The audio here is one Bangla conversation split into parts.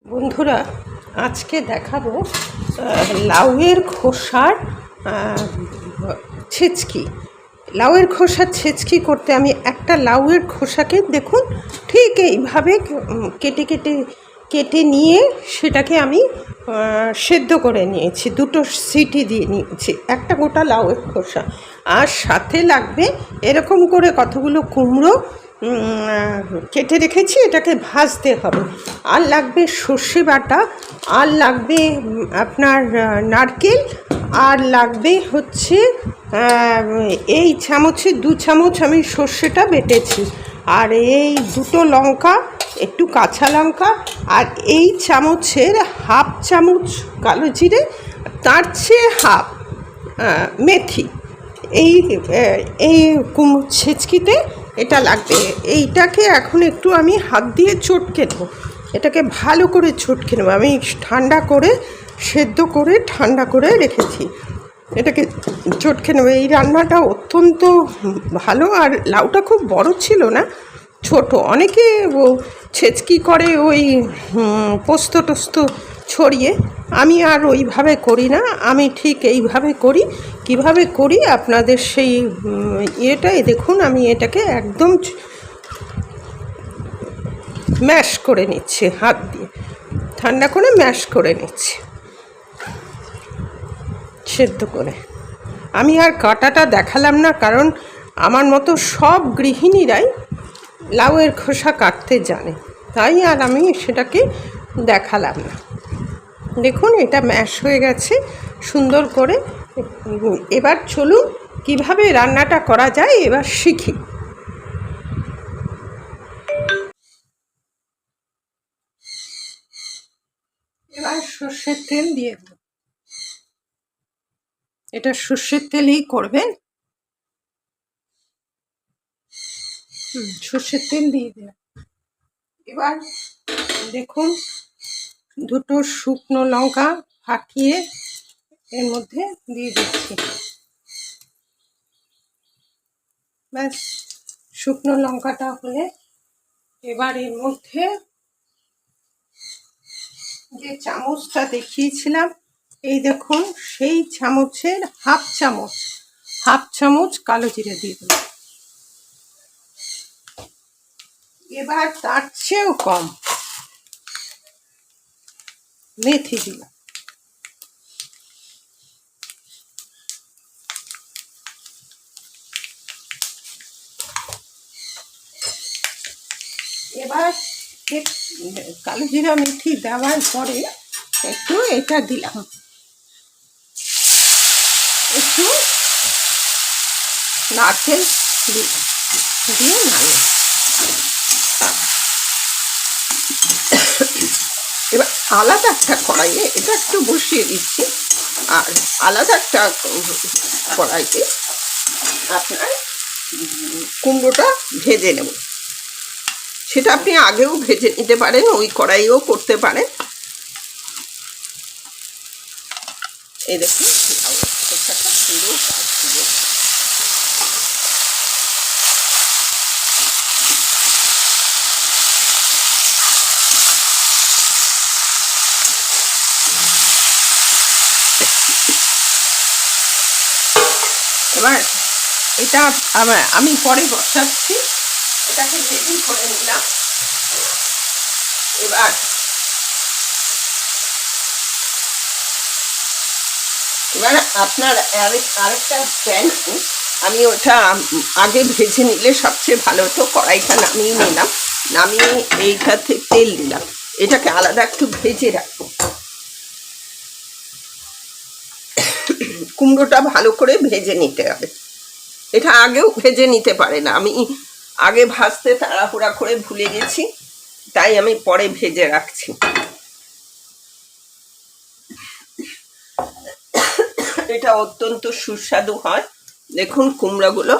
বন্ধুরা, আজকে দেখাবো লাউয়ের খোসার ছেচকি। লাউয়ের খোসার ছেচকি করতে আমি একটা লাউয়ের খোসাকে দেখুন ঠিক এইভাবে কেটে কেটে কেটে নিয়ে সেটাকে আমি সেদ্ধ করে নিয়েছি, দুটো সিটি দিয়ে নিয়েছি একটা গোটা লাউয়ের খোসা। আর সাথে লাগবে এরকম করে কতগুলো কুমড়ো কেটে রেখেছি, এটাকে ভাজতে হবে। আর লাগবে সর্ষে বাটা, আর লাগবে আপনার নারকেল, আর লাগবে হচ্ছে এই চামচে 2 চামচ আমি সর্ষেটা বেটেছি, আর এই দুটো লঙ্কা, একটু কাঁচা লঙ্কা, আর এই চামচের হাফ চামচ কালো জিরে, তার চেয়ে হাফ মেথি। এই এই কুমড়ো ছেচকিতে এটা লাগবে। এইটাকে এখন একটু আমি হাত দিয়ে চটকে নেব, এটাকে ভালো করে চটকে নেব। আমি ঠান্ডা করে সেদ্ধ করে ঠান্ডা করে রেখেছি, এটাকে চটকে নেব। এই রান্নাটা অত্যন্ত ভালো, আর লাউটা খুব বড় ছিল না, ছোট। অনেকে ছেচকি করে ওই পোস্ত টোস্ত ছড়িয়ে, আমি আর ওইভাবে করি না, আমি ঠিক এইভাবে করি। কিভাবে করি আপনাদের সেই ইয়েটাই দেখুন। আমি এটাকে একদম ম্যাশ করে নিচ্ছি, হাত দিয়ে ঠান্ডা করে ম্যাশ করে নিচ্ছি সেদ্ধ করে। আমি আর কাটাটা দেখালাম না, কারণ আমার মতো সব গৃহিণীরাই লাউয়ের খোসা কাটতে জানে, তাই আর আমি সেটাকে দেখালাম না। দেখুন এটা ম্যাশ হয়ে গেছে সুন্দর করে। এবার চলুন কিভাবে রান্নাটা করা যায় এবার শিখি। এবার সর্ষের তেল দিয়ে দেব, এটা সর্ষের তেলেই করবেন। সর্ষের তেল দিয়ে দিলাম। এবার দেখুন দুটো শুকনো লঙ্কা ফাটিয়ে এর মধ্যে দিয়ে দিচ্ছি। ব্যাস, শুকনো লঙ্কাটা হলে এবার এর মধ্যে যে চামচটা দেখিয়েছিলাম, এই দেখুন সেই চামচের হাফ চামচ কালো জিরে দিয়ে দিলাম। এবার তার চেয়েও কম মেথি দিলাম। এবার কালো জিরা মেথি দেওয়ার পরে একটু এটা দিলাম, একটু নারকেল দিলাম, দিয়ে নাড়লাম। এবার আলাদা একটা কড়াইয়ে এটা একটু বসিয়ে দিচ্ছি, আর আলাদা একটা কড়াইতে আপনার কুমড়োটা ভেজে নেব। সেটা আপনি আগেও ভেজে নিতে পারেন, ওই কড়াইও করতে পারেন। এই দেখুন পুরো কাজ পুরো। এবার এটা আমি পরে বসাচ্ছি, এটাকে রেডি করে নিলাম। এবার আপনার আরেকটা প্যান, আমি ওটা আগে ভেজে নিলে সবচেয়ে ভালো হতো। কড়াইটা নামিয়ে নিলাম, নামিয়ে এইটাতে তেল দিলাম, এটাকে আলাদা একটু ভেজে রাখবো। কুমড়োটা ভালো করে ভেজে নিতে হবে, এটা আগেও ভেজে নিতে পারেন। আমি আগে ভাজতে তাড়াহুড়া করে ভুলে গেছি, তাই আমি পরে ভেজে রাখছি। এটা অত্যন্ত সুস্বাদু হয়। দেখুন কুমড়োগুলো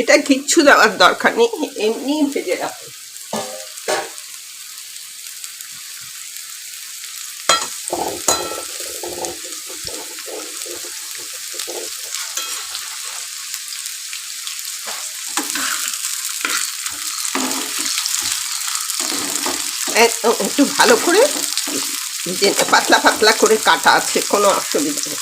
এটা কিচ্ছু দেওয়ার দরকার নেই, এমনি ভেজে রাখো। একটু ভালো করে যে পাতলা পাতলা করে কাটা আছে, কোনো অসুবিধা নেই।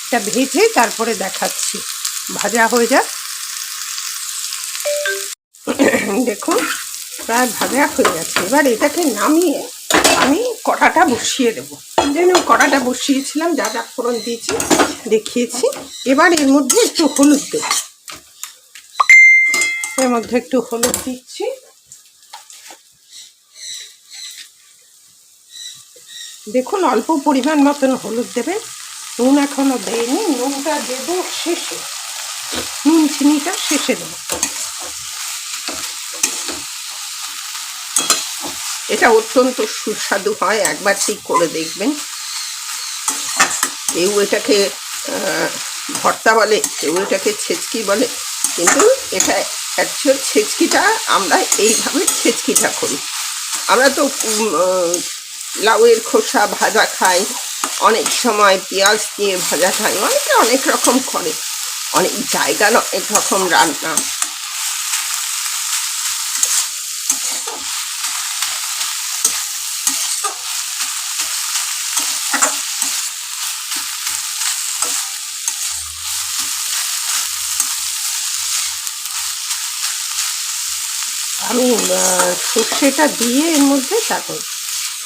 এটা ভেজে তারপরে দেখাচ্ছি, ভাজা হয়ে যাক। দেখুন প্রায় ভাজা হয়ে গেছে। এবার এটাকে নামিয়ে আমি কড়াটা বসিয়ে দেবো। যেন কড়াটা বসিয়েছিলাম, যা যা ফোড়ন দিয়েছি দেখিয়েছি। এবার এর মধ্যে একটু হলুদ দেব, এর মধ্যে একটু হলুদ দিচ্ছি। দেখুন অল্প পরিমাণ মতন হলুদ দেবেন। নুন এখনো দেয়নি, নুনটা দেবো শেষে, নুন চিনিটা শেষে দেবো। এটা অত্যন্ত সুস্বাদু হয়, একবার ঠিক করে দেখবেন। কেউ এটাকে ভর্তা বলে, কেউ এটাকে ছেচকি বলে, কিন্তু এটা অ্যাকচুয়াল ছেচকিটা আমরা এইভাবে ছেচকিটা করি। আমরা তো লাউয়ের খোসা ভাজা খাই, অনেক সময় পেঁয়াজ দিয়ে ভাজা খাই, অনেকে অনেক রকম করে, অনেক জায়গার অনেক রকম রান্না। আমি সর্ষেটা দিয়ে এর মধ্যে তারপর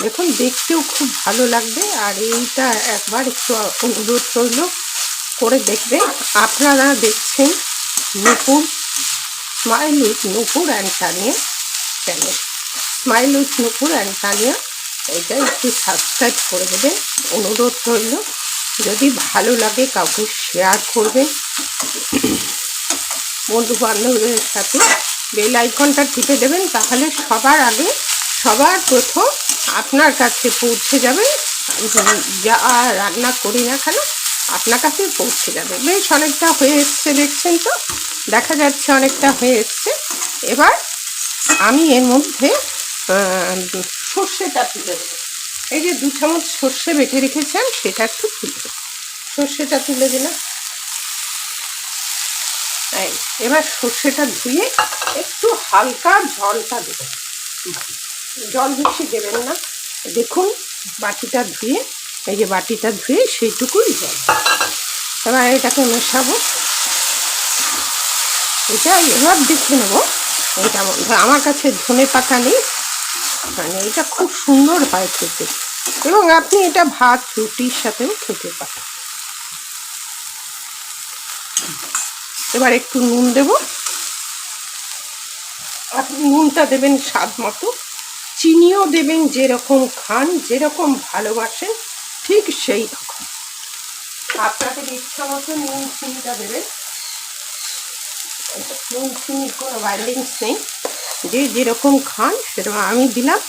দেখুন দেখতেও খুব ভালো লাগবে। আর এইটা একবার একটু অনুরোধ রইল করে দেখবেন। আপনারা দেখছেন Nupur, smile with Nupur and Tania channel, smile with Nupur and Tania, এটা একটু সাবস্ক্রাইব করে দেবেন, অনুরোধ রইল। যদি ভালো লাগে কাউকে শেয়ার করবেন, বন্ধু বান্ধবদের সাথে বেল আইকনটা টিপে দেবেন, তাহলে সবার আগে সবার প্রথম আপনার কাছে পৌঁছে যাবে। যা রান্না করি না কেন আপনার কাছে পৌঁছে যাবে। বেশ অনেকটা হয়ে এসছে, দেখছেন তো, দেখা যাচ্ছে অনেকটা হয়ে এসছে। এবার আমি এর মধ্যে সর্ষেটা তুলে দেবো। এই যে 2 চামচ সর্ষে বেটে রেখেছেন সেটা একটু তুলে দেবো। সর্ষেটা তুলে দিলাম। এবার সর্ষেটা ধুয়ে একটু হালকা জলটা দেবেন, জল বেশি দেবেন না। দেখুন বাটিটা ধুয়ে, এই যে বাটিটা ধুয়ে সেইটুকুই জল। এবার এটাকে মেশাবো। এটা এবার দেখে নেবো। এটা আমার কাছে ধনে পাতা নেই, মানে এটা খুব সুন্দর হয় খেতে, এবং আপনি এটা ভাত রুটির সাথেও খেতে পারেন। এবার একটু নুন দেব, আপনি নুনটা দেবেন স্বাদ মতো, চিনিও দেবেন যেরকম খান, যেরকম ভালোবাসেন ঠিক সেই রকম। আপনাদের ইচ্ছা মতো নুন চিনিটা দেবেন, নুন চিনির কোনো বাইন্ডিংস নেই, যে যেরকম খান সেরকম। আমি দিলাম,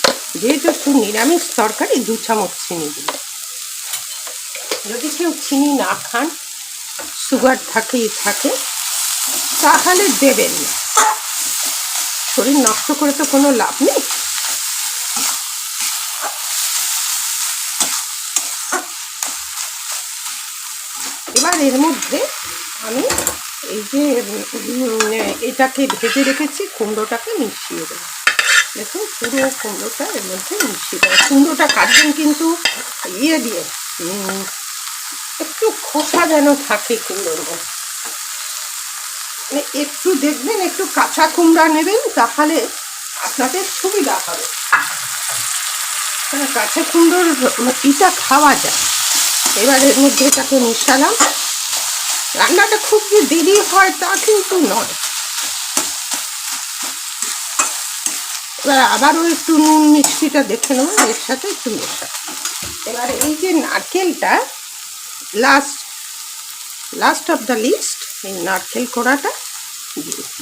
যেহেতু একটু নিরামিষ তরকারি, 2 চামচ চিনি দিলাম। যদি কেউ চিনি না খান, সুগার থাকে তাহলে দেবেন না, শরীর নষ্ট করে তো কোনো লাভ নেই। এবার এর মধ্যে আমি এই যে এটাকে ভেজে রেখেছি কুমড়োটাকে মিশিয়ে দেবো। দেখুন পুরো কুমড়োটা এর মধ্যে মিশিয়ে দেবো। কুমড়োটা কাটবেন কিন্তু ইয়ে দিয়ে, একটু খোসা যেন থাকে কুমড়োর মধ্যে, মানে একটু দেখবেন একটু কাঁচা কুমড়া নেবেন, তাহলে আপনাদের সুবিধা হবে। কাঁচা কুমড়োর ইটা খাওয়া যায়। এবার এর মধ্যে এটাকে মিশালাম। রান্নাটা খুব যে দেরি হয় তা কিন্তু নয়। এবার আবারও একটু নুন মিষ্টিটা দেখে নেবেন, এর সাথে একটু মেশা। এবার এই যে নারকেলটা, লাস্ট অফ দ্য লিস্ট, এই নারকেল কোড়াটা দিয়েছি।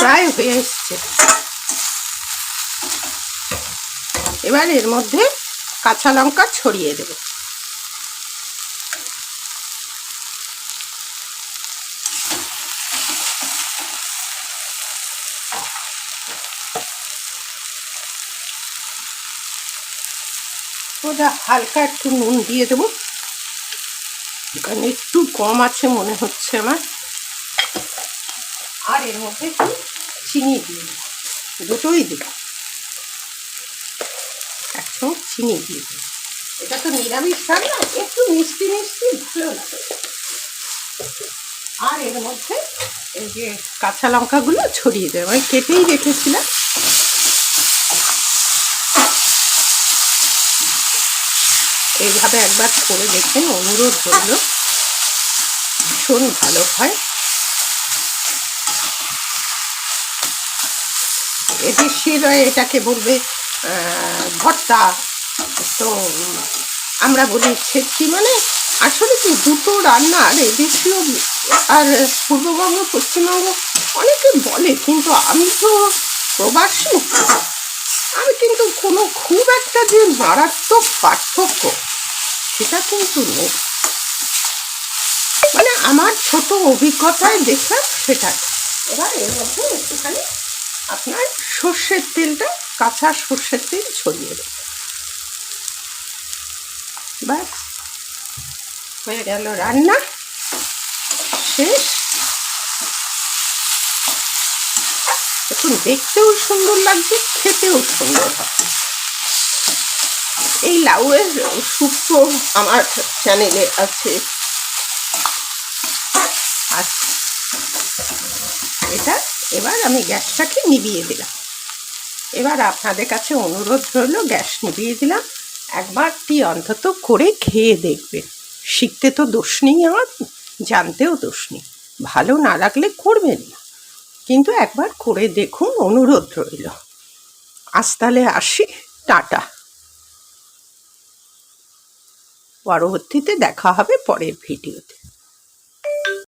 প্রায় হয়ে এসছে। এবার এর মধ্যে কাঁচা লঙ্কা ছড়িয়ে দেব। ওটা হালকা একটু নুন দিয়ে দেবো, কারণ একটু কম আছে মনে হচ্ছে আমার। আর এর মধ্যে একটু চিনি দিয়ে দেবো, দুটোই দেবো, একসঙ্গে চিনি দিয়ে দেবো। এটা তো নিরামিষ রান্না, একটু মিষ্টি মিষ্টি ভালো লাগে। আর এর মধ্যে এই যে কাঁচা লঙ্কাগুলো ছড়িয়ে দেবো, আমি কেটেই রেখেছিলাম। এইভাবে একবার করে দেখবেন, অনুরোধ রইল, ভীষণ ভালো হয়। এদেশের এটাকে বলবে ভর্তা, তো আমরা বলি ছেচকি। মানে আসলে কি দুটো রান্নার, এদেশীয় আর পূর্ববঙ্গ পশ্চিমবঙ্গ অনেকে বলে, কিন্তু আমি তো প্রবাসী, আমি কিন্তু কোনো খুব একটা যে মারাত্মক পার্থক্য সেটা কিন্তু নেই। মানে আমার ছোট অভিজ্ঞতায় দেখলাম সেটা। এবার এর মধ্যে একটুখানি আপনার সর্ষের তেলটা, কাঁচা সর্ষের তেল ছড়িয়ে দেব। ব্যাস হয়ে গেল রান্না, শেষ। এখন দেখতেও সুন্দর লাগছে, খেতেও সুন্দর হবে। এই লাউয়ের স্যুপ তো আমার চ্যানেলে আছে। আচ্ছা, এটা এবার আমি গ্যাসটাকে নিভিয়ে দিলাম। এবার আপনাদের কাছে অনুরোধ রইল, গ্যাস নিভিয়ে দিলাম, একবারটি অন্তত করে খেয়ে দেখবেন। শিখতে তো দোষ নেই আমার, জানতেও দোষ নেই। ভালো না লাগলে করবেন না, কিন্তু একবার করে দেখুন, অনুরোধ রইল। আজ তাহলে আসি, টাটা। পরবর্তীতে দেখা হবে পরের ভিডিওতে।